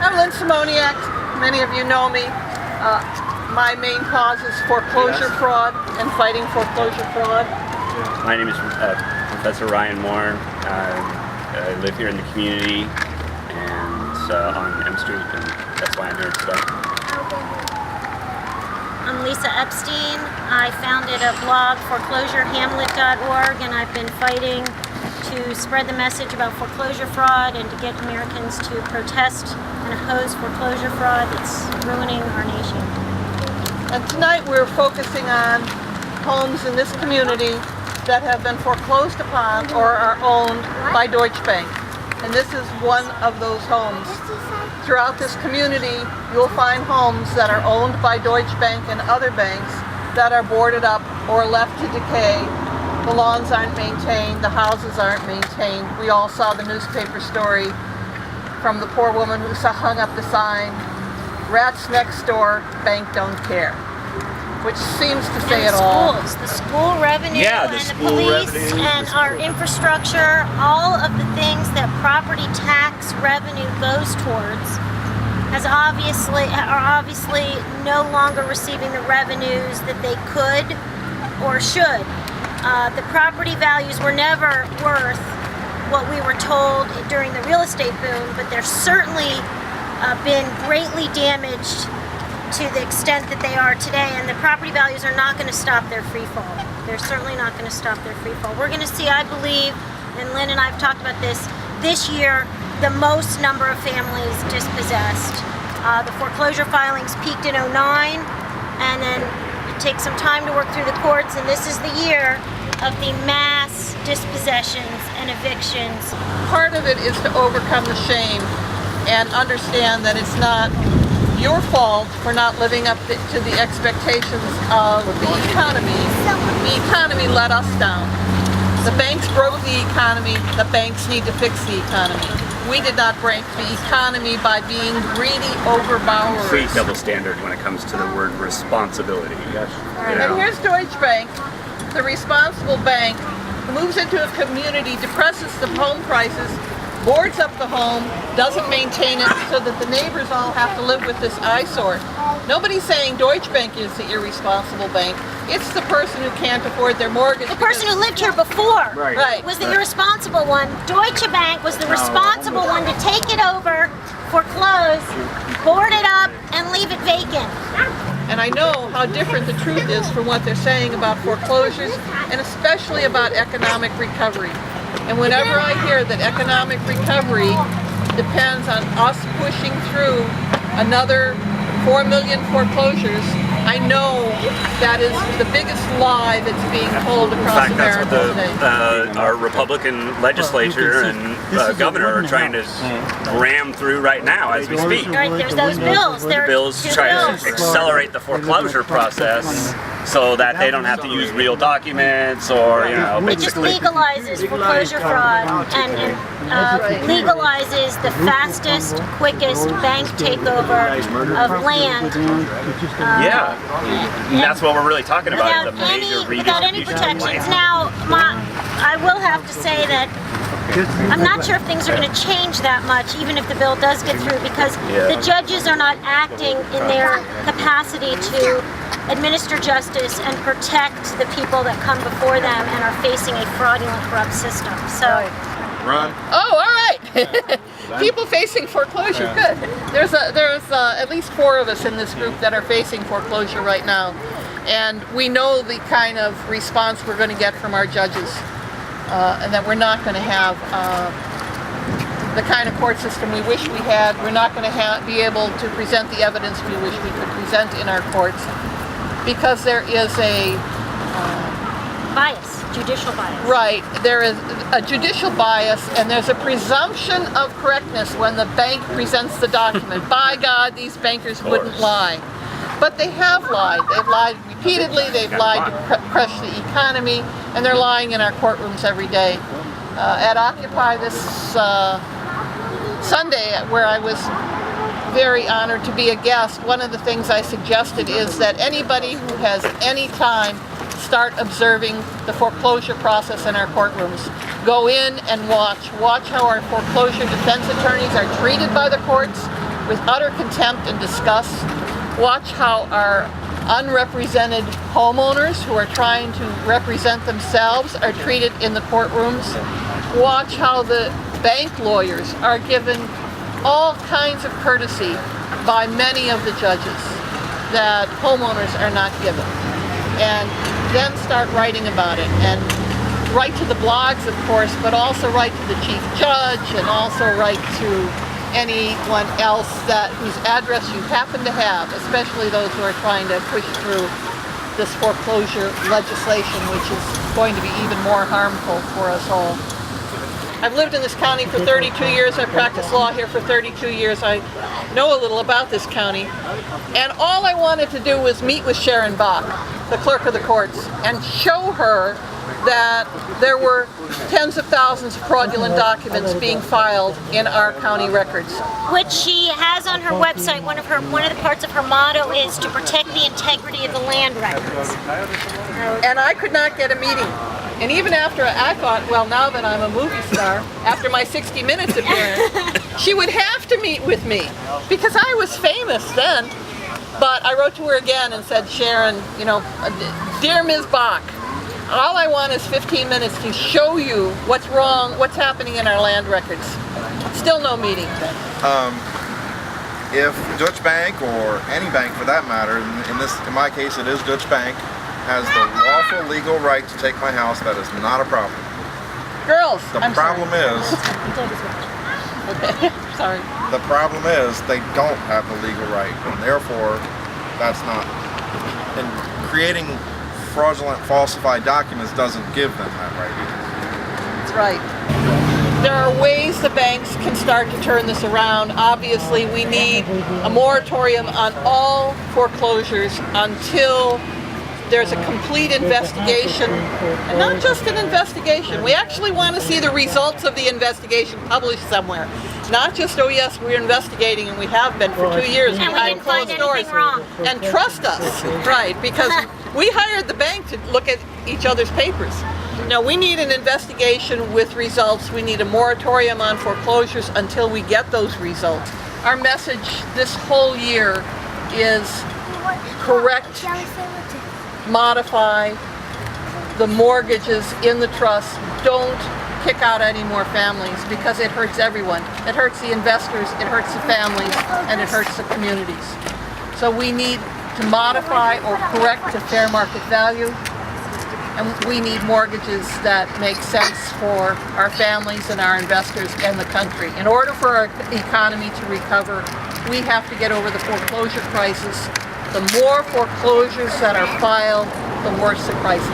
I'm Lynn Simoniak. Many of you know me. My main cause is foreclosure fraud and fighting foreclosure fraud. My name is Professor Ryan Moore. I live here in the community and on M Street, and that's why I'm here today. I'm Lisa Epstein. I founded a blog, foreclosurehamlet.org, and I've been fighting to spread the message about foreclosure fraud and to get Americans to protest and oppose foreclosure fraud that's ruining our nation. And tonight we're focusing on homes in this community that have been foreclosed upon or are owned by Deutsche Bank. And this is one of those homes. Throughout this community, you'll find homes that are owned by Deutsche Bank and other banks that are boarded up or left to decay. The lawns aren't maintained, the houses aren't maintained. We all saw the newspaper story from the poor woman who hung up the sign, "Rats next door, bank don't care," which seems to say it all. The school revenue and the police and our infrastructure, all of the things that property tax revenue goes towards, are obviously no longer receiving the revenues that they could or should. The property values were never worth what we were told during the real estate boom, but they're certainly been greatly damaged to the extent that they are today, and the property values are not going to stop their free fall. They're certainly not going to stop their free fall. We're going to see, I believe, and Lynn and I have talked about this year, the most number of families dispossessed. The foreclosure filings peaked in '09, and then it takes some time to work through the courts, and this is the year of the mass dispossessions and evictions. Part of it is to overcome the shame and understand that it's not your fault for not living up to the expectations of the economy. The economy let us down. The banks broke the economy. The banks need to fix the economy. We did not break the economy by being greedy overborrowers. Complete double standard when it comes to the word responsibility. Yes. And here's Deutsche Bank, the responsible bank, who moves into a community, depresses the home prices, boards up the home, doesn't maintain it so that the neighbors all have to live with this eyesore. Nobody's saying Deutsche Bank is the irresponsible bank. It's the person who can't afford their mortgage. The person who lived here before was the irresponsible one. Deutsche Bank was the responsible one to take it over, foreclose, board it up, and leave it vacant. And I know how different the truth is from what they're saying about foreclosures, and especially about economic recovery. And whenever I hear that economic recovery depends on us pushing through another 4 million foreclosures, I know that is the biggest lie that's being told across America today. That's what our Republican legislature and governor are trying to ram through right now as we speak. Right, there's those bills. The bills try to accelerate the foreclosure process so that they don't have to use real documents or, It just legalizes foreclosure fraud and legalizes the fastest, quickest bank takeover of land. And that's what we're really talking about. Without any protections. Now, I will have to say that I'm not sure if things are going to change that much, even if the bill does get through, because the judges are not acting in their capacity to administer justice and protect the people that come before them and are facing a fraudulent, corrupt system. So, Ron? Oh, all right. People facing foreclosure, good. There's at least 4 of us in this group that are facing foreclosure right now, and we know the kind of response we're going to get from our judges, and that we're not going to have the kind of court system we wish we had. We're not going to be able to present the evidence we wish we could present in our courts, because there is a bias, judicial bias. Right, there is a judicial bias, and there's a presumption of correctness when the bank presents the document. By God, these bankers wouldn't lie. But they have lied. They've lied repeatedly, they've lied to crush the economy, and they're lying in our courtrooms every day. At Occupy this Sunday, where I was very honored to be a guest, one of the things I suggested is that anybody who has any time start observing the foreclosure process in our courtrooms. Go in and watch how our foreclosure defense attorneys are treated by the courts, with utter contempt and disgust. Watch how our unrepresented homeowners who are trying to represent themselves are treated in the courtrooms. Watch how the bank lawyers are given all kinds of courtesy by many of the judges that homeowners are not given. And then start writing about it, and write to the blogs, of course, but also write to the chief judge, and also write to anyone else whose address you happen to have, especially those who are trying to push through this foreclosure legislation, which is going to be even more harmful for us all. I've lived in this county for 32 years. I practiced law here for 32 years. I know a little about this county. And all I wanted to do was meet with Sharon Bach, the clerk of the courts, and show her that there were tens of thousands of fraudulent documents being filed in our county records. Which she has on her website. One of the parts of her motto is to protect the integrity of the land records. And I could not get a meeting. And even after I thought, well, now that I'm a movie star, after my 60 Minutes appearance, she would have to meet with me because I was famous then. But I wrote to her again and said, Sharon, you know, dear Ms. Bach, all I want is 15 minutes to show you what's wrong, what's happening in our land records. Still no meeting. If Deutsche Bank, or any bank for that matter, in my case it is Deutsche Bank, has the lawful legal right to take my house, that is not a problem. Girls, The problem is, okay, sorry. the problem is they don't have the legal right, and therefore that's not. And creating fraudulent, falsified documents doesn't give them that right either. That's right. There are ways the banks can start to turn this around. Obviously, we need a moratorium on all foreclosures until there's a complete investigation, and not just an investigation. We actually want to see the results of the investigation published somewhere. Not just, oh yes, we're investigating, and we have been for 2 years And we behind didn't find closed doors. anything wrong. And trust us, right, because we hired the bank to look at each other's papers. No, we need an investigation with results. We need a moratorium on foreclosures until we get those results. Our message this whole year is correct, modify the mortgages in the trust. Don't kick out any more families because it hurts everyone. It hurts the investors, it hurts the families, and it hurts the communities. So we need to modify or correct to fair market value, and we need mortgages that make sense for our families and our investors and the country. In order for our economy to recover, we have to get over the foreclosure crisis. The more foreclosures that are filed, the worse the crisis